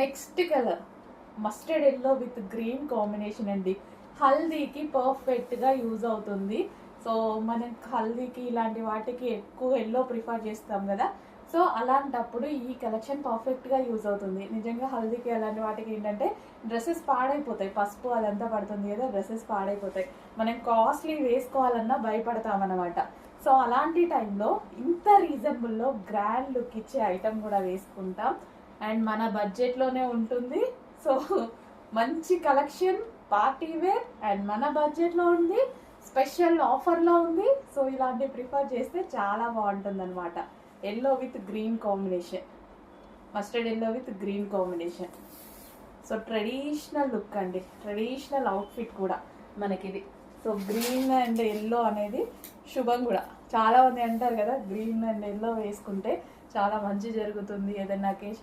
Next colour mustard yellow with green combination అండి. హల్దీకి పర్ఫెక్ట్గా use అవుతుంది. సో మనం హల్దీకి ఇలాంటి వాటికి ఎక్కువ ఎల్లో ప్రిఫర్ చేస్తాం కదా, సో అలాంటప్పుడు ఈ కలెక్షన్ పర్ఫెక్ట్గా యూజ్ అవుతుంది. నిజంగా హల్దీకి అలాంటి వాటికి ఏంటంటే డ్రెస్సెస్ పాడైపోతాయి, పసుపు అదంతా పడుతుంది కదా, డ్రెస్సెస్ పాడైపోతాయి, మనం కాస్ట్లీ వేసుకోవాలన్నా భయపడతామన్నమాట. సో అలాంటి టైంలో ఇంత రీజనబుల్లో గ్రాండ్ లుక్ ఇచ్చే ఐటమ్ కూడా వేసుకుంటాం అండ్ మన బడ్జెట్లోనే ఉంటుంది. సో మంచి కలెక్షన్, పార్టీ వేర్ అండ్ మన బడ్జెట్లో ఉంది, స్పెషల్ ఆఫర్లో ఉంది. సో ఇలాంటివి ప్రిఫర్ చేస్తే చాలా బాగుంటుంది అనమాట. Yellow with green combination, mustard yellow with green combination. So traditional look అండి, ట్రెడిషనల్ అవుట్ఫిట్ కూడా మనకిది. సో గ్రీన్ అండ్ ఎల్లో అనేది శుభం కూడా. చాలామంది అంటారు కదా గ్రీన్ అండ్ ఎల్లో వేసుకుంటే చాలా మంచి జరుగుతుంది ఏదైనా అకేషన్